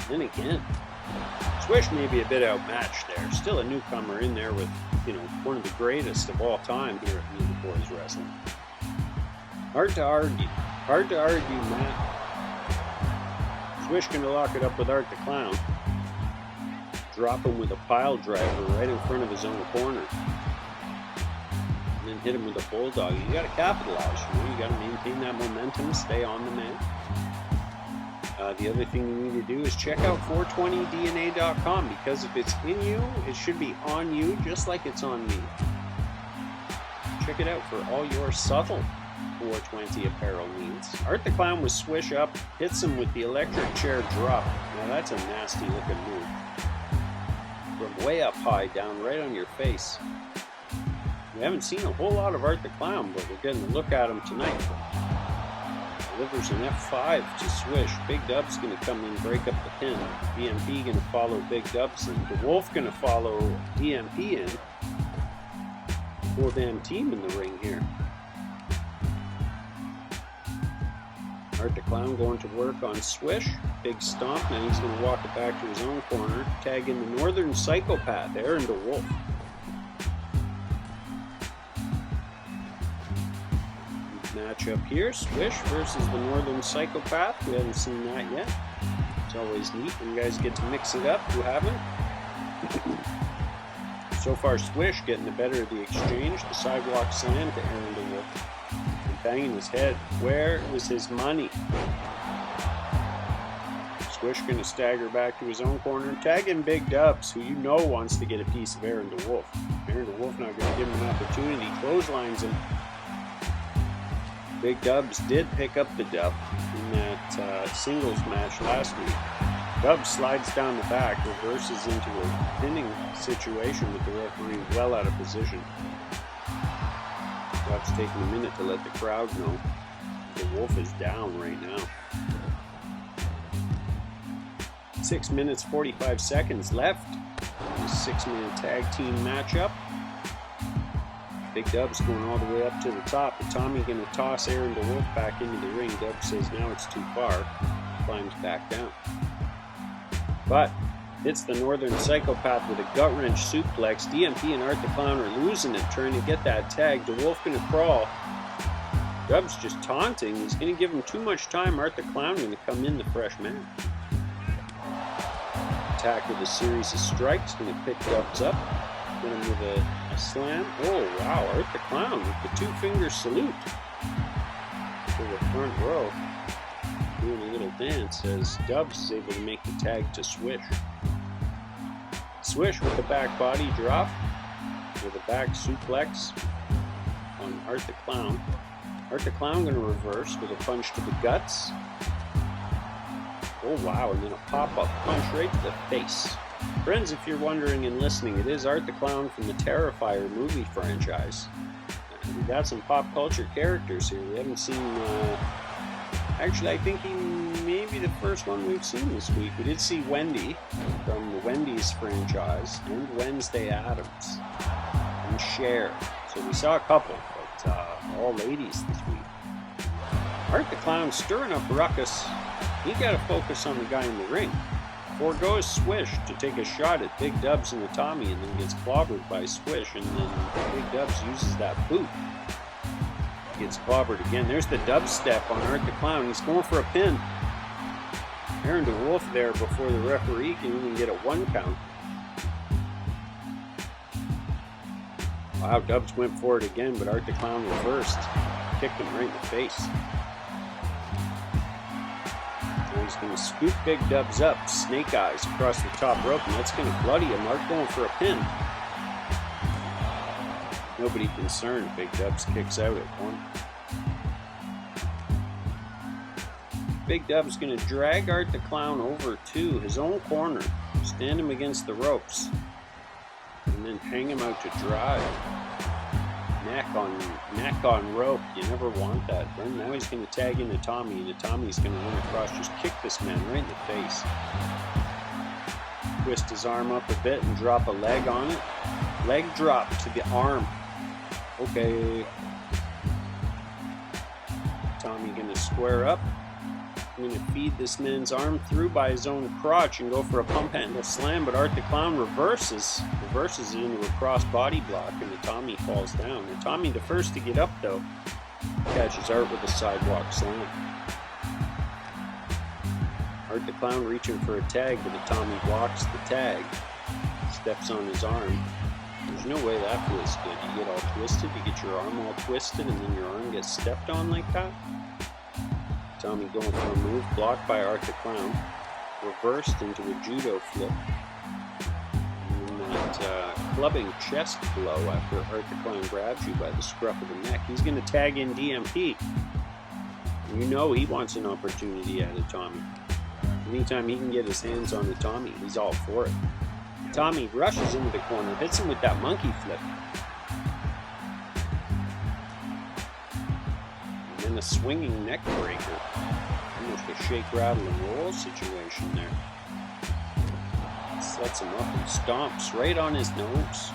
Then again, Swish may be a bit outmatched there. Still a newcomer in there with, one of the greatest of all time here at Me and the Boys Wrestling. Hard to argue, Matt. Swish gonna lock it up with Art the Clown. Drop him with a pile driver right in front of his own corner. And then hit him with a bulldog. You gotta capitalize, you gotta maintain that momentum, stay on the man. The other thing you need to do is check out 420dna.com, because if it's in you, it should be on you just like it's on me. Check it out for all your subtle 420 apparel needs. Art the Clown with Swish up, hits him with the electric chair drop. Now that's a nasty looking move. From way up high, down right on your face. We haven't seen a whole lot of Art the Clown, but we're getting a look at him tonight. Delivers an F5 to Swish. Big Dubbz going to come in, break up the pin. DMP going to follow Big Dubbz, and Dewolfe going to follow DMP in. Full damn team in the ring here. Art the Clown going to work on Swish. Big stomp. Now he's going to walk it back to his own corner. Tag in the Northern Psychopath, Aaron Dewolfe. Match up here, Swish versus the Northern Psychopath. We haven't seen that yet. It's always neat when guys get to mix it up who haven't. So far, Swish getting the better of the exchange. The sidewalk slam to Aaron Dewolfe. And banging his head. Where was his money? Swish gonna stagger back to his own corner, tagging Big Dubbz, who you know wants to get a piece of Aaron Dewolfe. Aaron Dewolfe not gonna give him an opportunity, clotheslines him. Big Dubbz did pick up the dub in that singles match last week. Dubbz slides down the back, reverses into a pinning situation with the referee well out of position. Dubbz taking a minute to let the crowd know Dewolfe is down right now. 6 minutes 45 seconds left. A 6-man tag team matchup. Big Dubbz going all the way up to the top. Itami going to toss Aaron Dewolfe back into the ring. Dubbz says now it's too far. Climbs back down. But hits the Northern Psychopath with a gut wrench suplex. DMP and Art the Clown are losing it, trying to get that tag. Dewolfe going to crawl. Dubbz just taunting. He's going to give him too much time. Art the Clown going to come in the fresh man. Attack with a series of strikes. Going to pick Dubbz up. Hit him with a slam. Oh, wow. Art the Clown with the two-finger salute to the front row. Doing a little dance as Dubbz is able to make the tag to Swish. Swish with the back body drop. With a back suplex on Art the Clown. Art the Clown going to reverse with a punch to the guts. Oh, wow. And then a pop-up punch right to the face. Friends, if you're wondering and listening, it is Art the Clown from the Terrifier movie franchise. We got some pop culture characters here. We haven't seen, actually I think he may be the first one we've seen this week. We did see Wendy from the Wendy's franchise, and Wednesday Addams, and Cher. So we saw a couple, but all ladies this week. Art the Clown stirring up ruckus. You gotta focus on the guy in the ring. Foregoes Swish to take a shot at Big Dubbz and Itami, and then gets clobbered by Swish, and then Big Dubbz uses that boot. Gets clobbered again. There's the Dubbz step on Art the Clown. He's going for a pin. Aaron Dewolfe there before the referee can even get a 1 count. Wow, Dubbz went for it again, but Art the Clown reversed. Kicked him right in the face. He's going to scoop Big Dubbz up, snake eyes across the top rope, and that's going to bloody him. Art going for a pin. Nobody concerned. Big Dubbz kicks out at 1. Big Dubbz going to drag Art the Clown over to his own corner, stand him against the ropes, and then hang him out to dry. Neck on rope. You never want that. Then now he's going to tag in Itami, and Itami's going to run across. Just kick this man right in the face. Twist his arm up a bit and drop a leg on it. Leg drop to the arm. Okay. Itami going to square up. I'm going to feed this man's arm through by his own crotch and go for a pump handle slam, but Art the Clown reverses it into a cross body block, and Itami falls down. Itami, the first to get up though, catches Art with a sidewalk slam. Art the Clown reaching for a tag, but Itami blocks the tag, steps on his arm. There's no way that feels good. You get all twisted, you get your arm all twisted, and then your arm gets stepped on like that. Itami going for a move, blocked by Art the Clown, reversed into a judo flip. And that clubbing chest blow after Art the Clown grabs you by the scruff of the neck. He's going to tag in DMP. You know he wants an opportunity at Itami. Anytime he can get his hands on Itami, he's all for it. Itami rushes into the corner, hits him with that monkey flip. And a swinging neck breaker. Almost a shake, rattle, and roll situation there. Sets him up and stomps right on his nose.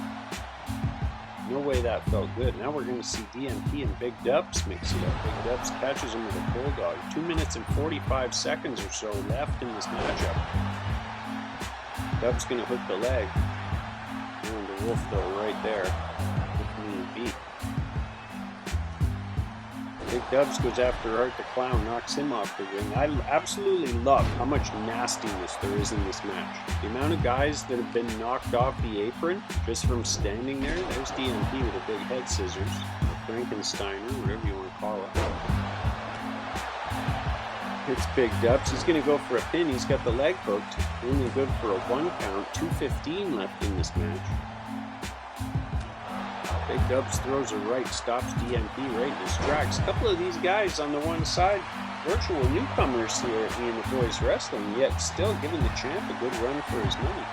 No way that felt good. Now we're going to see DMP and Big Dubbz mix it up. Big Dubbz catches him with a bulldog. 2 minutes and 45 seconds or so left in this matchup. Dubbz going to hook the leg. And the Wolf though right there. Beat. Big Dubbz goes after Art the Clown, knocks him off the ring. I absolutely love how much nastiness there is in this match. The amount of guys that have been knocked off the apron just from standing there. There's DMP with a big head scissors, or Frankensteiner, whatever you want to call it. It's Big Dubbz. He's going to go for a pin. He's got the leg hooked. Only good for a 1 count. 2:15 left in this match. Big Dubbz throws a right, stops DMP right in his tracks. A couple of these guys on the one side, virtual newcomers here at Me and the Boys Wrestling, yet still giving the champ a good run for his money.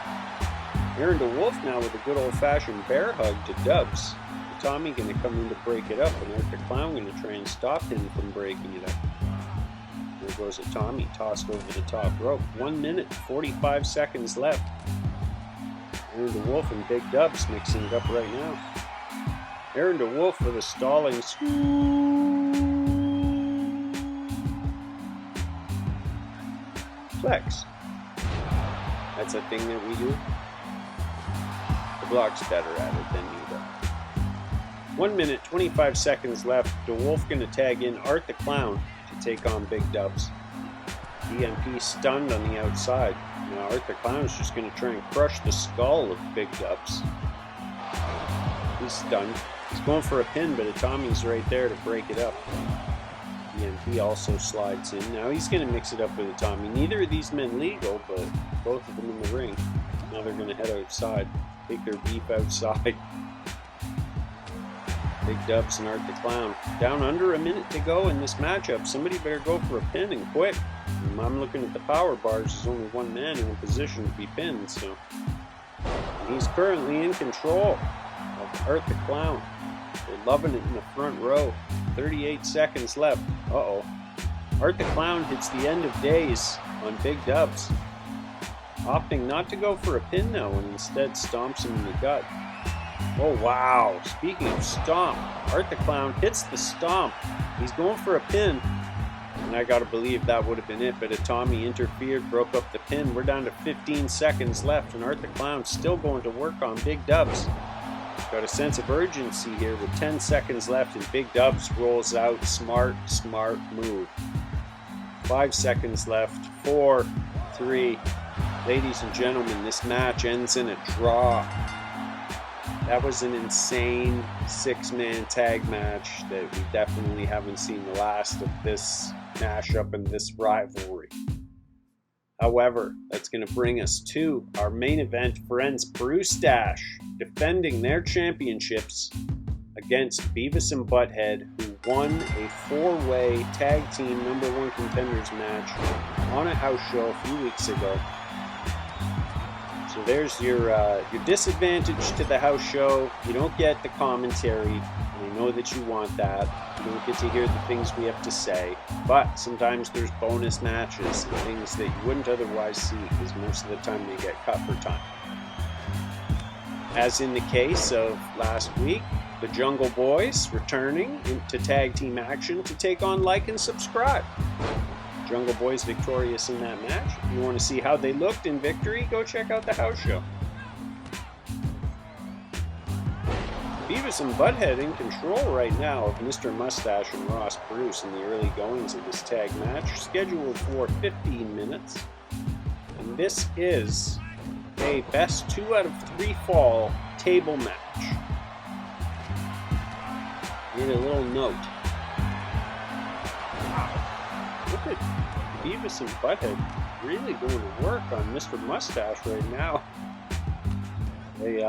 Dewolfe now with a good old-fashioned bear hug to Dubbz. Itami going to come in to break it up, and the Clown going to try and stop him from breaking it up. There goes Itami, tossed over the top rope. 1 minute, 45 seconds left. Dewolfe and Big Dubbz mixing it up right now. Dewolfe with a stalling flex. That's a thing that we do. Dablock's better at it than you, though. 1 minute, 25 seconds left. Dewolfe going to tag in Art the Clown to take on Big Dubbz. DMP stunned on the outside. Now Art the Clown's just going to try and crush the skull of Big Dubbz. He's stunned. He's going for a pin, but Itami's right there to break it up. DMP also slides in. Now he's going to mix it up with Itami. Neither of these men legal, but both of them in the ring. Now they're going to head outside. Take their beef outside. Big Dubbz and Art the Clown. Down under a minute to go in this matchup. Somebody better go for a pin and quick. And I'm looking at the power bars. There's only one man in a position to be pinned, so. And he's currently in control of Art the Clown. They're loving it in the front row. 38 seconds left. Uh-oh. Art the Clown hits the end of days on Big Dubbz. Opting not to go for a pin though, and instead stomps him in the gut. Oh wow, speaking of stomp, Art the Clown hits the stomp. He's going for a pin, and I gotta believe that would have been it, but Itami interfered, broke up the pin. We're down to 15 seconds left, and Art the Clown's still going to work on Big Dubbz. Got a sense of urgency here with 10 seconds left, and Big Dubbz rolls out. Smart move. 5 seconds left. 4, 3. Ladies and gentlemen, this match ends in a draw. That was an insane 6-man tag match that we definitely haven't seen the last of this mashup and this rivalry. However, that's going to bring us to our main event friends, Brustache, defending their championships against Beavis and Butthead, who won a 4-way tag team #1 contenders match on a house show a few weeks ago. So there's your disadvantage to the house show. You don't get the commentary, and I know that you want that. You don't get to hear the things we have to say, but sometimes there's bonus matches and things that you wouldn't otherwise see, because most of the time they get cut for time. As in the case of last week, the Jungle Boys returning into tag team action to take on Like and Subscribe. Jungle Boys victorious in that match. If you want to see how they looked in victory, go check out the house show. Beavis and Butthead in control right now of Mr. Mustache and Ross Bruce in the early goings of this tag match, scheduled for 15 minutes. And this is a best 2 out of 3 fall table match. Need a little note. Look at Beavis and Butthead really going to work on Mr. Mustache right now. They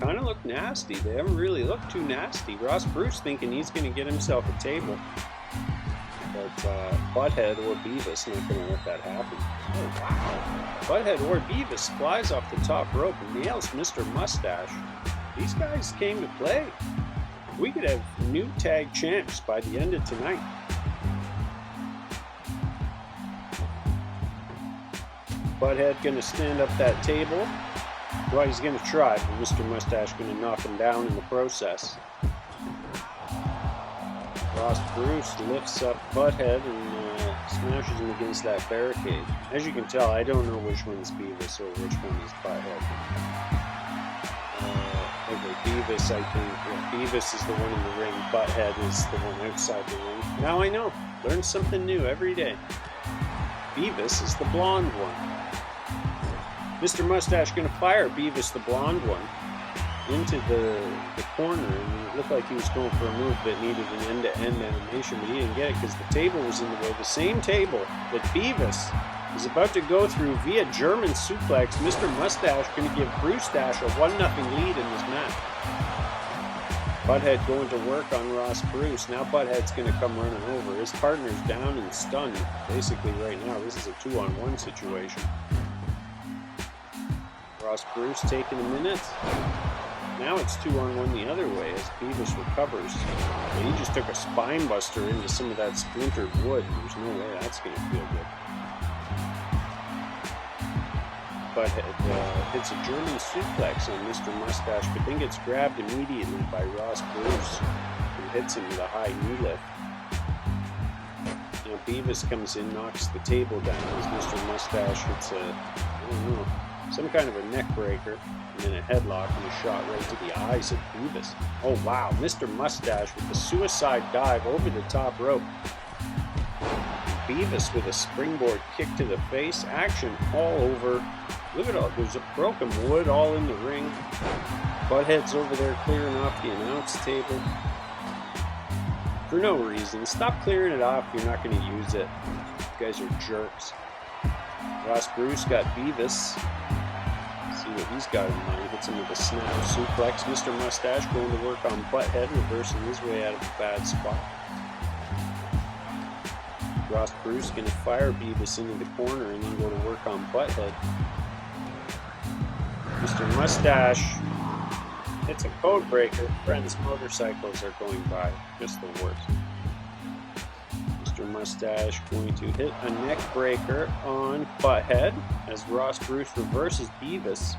kind of look nasty. They haven't really looked too nasty. Ross Bruce thinking he's going to get himself a table. But Butthead or Beavis not going to let that happen. Oh, wow. Butthead or Beavis flies off the top rope and nails Mr. Mustache. These guys came to play. We could have new tag champs by the end of tonight. Butthead going to stand up that table. Well, he's going to try, but Mr. Mustache going to knock him down in the process. Ross Bruce lifts up Butthead and smashes him against that barricade. As you can tell, I don't know which one's Beavis or which one is Butthead. Okay, Beavis, I think. Yeah, Beavis is the one in the ring. Butthead is the one outside the ring. Now I know. Learn something new every day. Beavis is the blonde one. Mr. Mustache going to fire Beavis, the blonde one. into the corner, and it looked like he was going for a move that needed an end-to-end animation, but he didn't get it because the table was in the way. The same table that Beavis is about to go through via German suplex. Mr. Mustache going to give Brustache a 1-0 lead in this match. Butthead going to work on Ross Bruce. Now Butthead's going to come running over. His partner's down and stunned. Basically right now, this is a 2-on-1 situation. Ross Bruce taking a minute. Now it's 2-on-1 the other way as Beavis recovers. But he just took a spine buster into some of that splintered wood. There's no way that's going to feel good. Butthead hits a German suplex on Mr. Mustache, but then gets grabbed immediately by Ross Bruce, who hits him with a high knee lift. Now Beavis comes in, knocks the table down as Mr. Mustache hits some kind of a neck breaker, and then a headlock and a shot right to the eyes of Beavis. Oh wow, Mr. Mustache with the suicide dive over the top rope. Beavis with a springboard kick to the face. Action all over. Look at all, there's a broken wood all in the ring. Butthead's over there clearing off the announce table. For no reason. Stop clearing it off if you're not going to use it. You guys are jerks. Ross Bruce got Beavis. See what he's got in mind. Hits him with a snap suplex. Mr. Mustache going to work on Butthead, reversing his way out of a bad spot. Ross Bruce going to fire Beavis into the corner and then go to work on Butthead. Mr. Mustache hits a code breaker. Friends' motorcycles are going by. Just the worst. Mr. Mustache going to hit a neck breaker on Butthead as Ross Bruce reverses Beavis.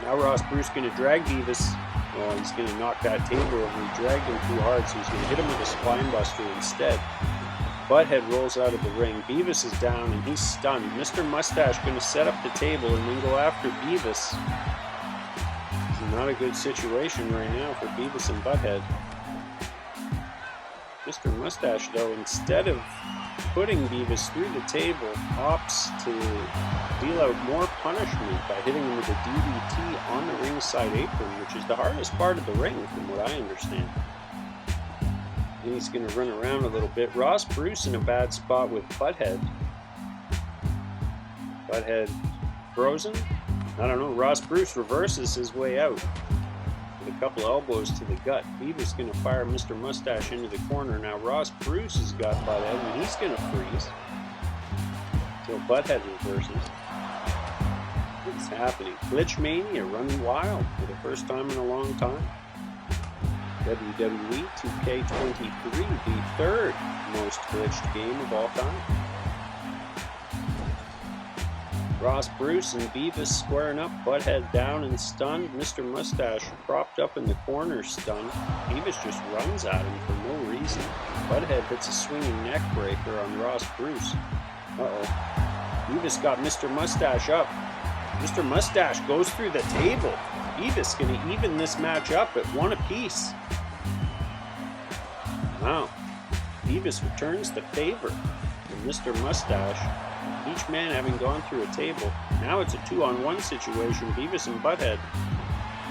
Now Ross Bruce going to drag Beavis. Well, he's going to knock that table over. He dragged him too hard, so he's going to hit him with a spine buster instead. Butthead rolls out of the ring. Beavis is down and he's stunned. Mr. Mustache going to set up the table and then go after Beavis. It's not a good situation right now for Beavis and Butthead. Mr. Mustache, though, instead of putting Beavis through the table, opts to deal out more punishment by hitting him with a DDT on the ringside apron, which is the hardest part of the ring, from what I understand. And he's going to run around a little bit. Ross Bruce in a bad spot with Butthead. Butthead frozen? I don't know. Ross Bruce reverses his way out with a couple elbows to the gut. Beavis going to fire Mr. Mustache into the corner. Now Ross Bruce has got Butthead and he's going to freeze until Butthead reverses. What's happening? Glitch Mania running wild for the first time in a long time. WWE 2K23, the third most glitched game of all time. Ross Bruce and Beavis squaring up, Butthead down and stunned. Mr. Mustache propped up in the corner stunned. Beavis just runs at him for no reason. Butthead hits a swinging neck breaker on Ross Bruce. Uh-oh. Beavis got Mr. Mustache up. Mr. Mustache goes through the table. Beavis going to even this match up at 1 apiece. Wow. Beavis returns the favor from Mr. Mustache. Each man having gone through a table. Now it's a 2-on-1 situation. Beavis and Butthead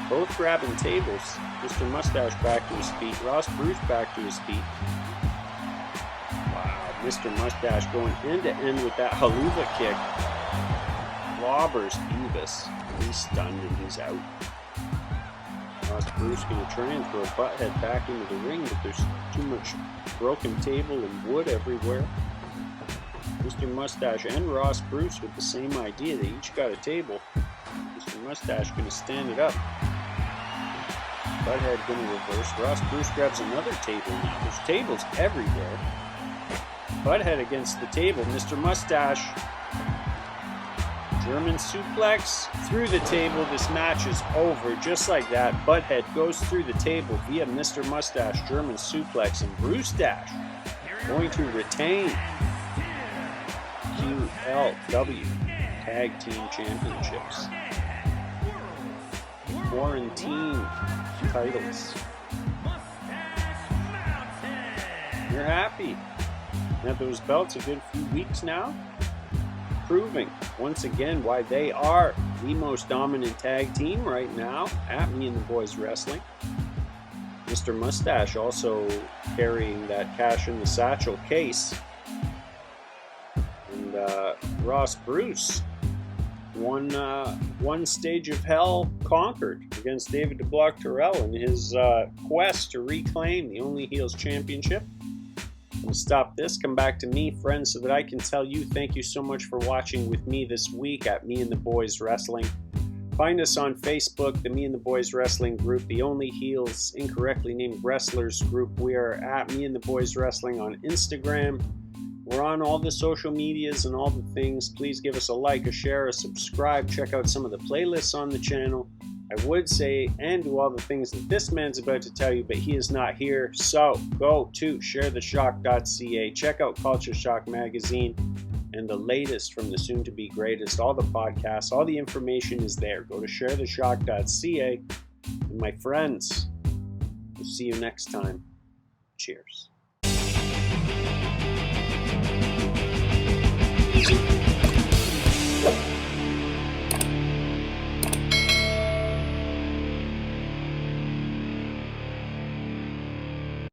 both grabbing tables. Mr. Mustache back to his feet. Ross Bruce back to his feet. Wow. Mr. Mustache going end-to-end with that haluva kick. Clobbers Beavis. He's stunned and he's out. Ross Bruce going to try and throw Butthead back into the ring, but there's too much broken table and wood everywhere. Mr. Mustache and Ross Bruce with the same idea. They each got a table. Mr. Mustache going to stand it up. Butthead going to reverse. Ross Bruce grabs another table now. There's tables everywhere. Butthead against the table. Mr. Mustache. German suplex through the table. This match is over just like that. Butthead goes through the table via Mr. Mustache German suplex, and Brustache going to retain QLW Tag Team Championships. Quarantine titles. You're happy. Had those belts a good few weeks now. proving once again why they are the most dominant tag team right now at Me and the Boys Wrestling. Mr. Mustache also carrying that cash in the satchel case. And Ross Bruce, one stage of hell conquered against David Dablock Terrell in his quest to reclaim the Only Heels Championship. I'm going to stop this, come back to me, friends, so that I can tell you thank you so much for watching with me this week at Me and the Boys Wrestling. Find us on Facebook, the Me and the Boys Wrestling group, the Only Heels Incorrectly Named Wrestlers group. We are at Me and the Boys Wrestling on Instagram. We're on all the social medias and all the things. Please give us a like, a share, a subscribe. Check out some of the playlists on the channel. I would say and do all the things that this man's about to tell you, but he is not here. So go to sharetheshock.ca. Check out Culture Shock Magazine and the latest from the soon-to-be greatest. All the podcasts, all the information is there. Go to sharetheshock.ca. And my friends, we'll see you next time. Cheers.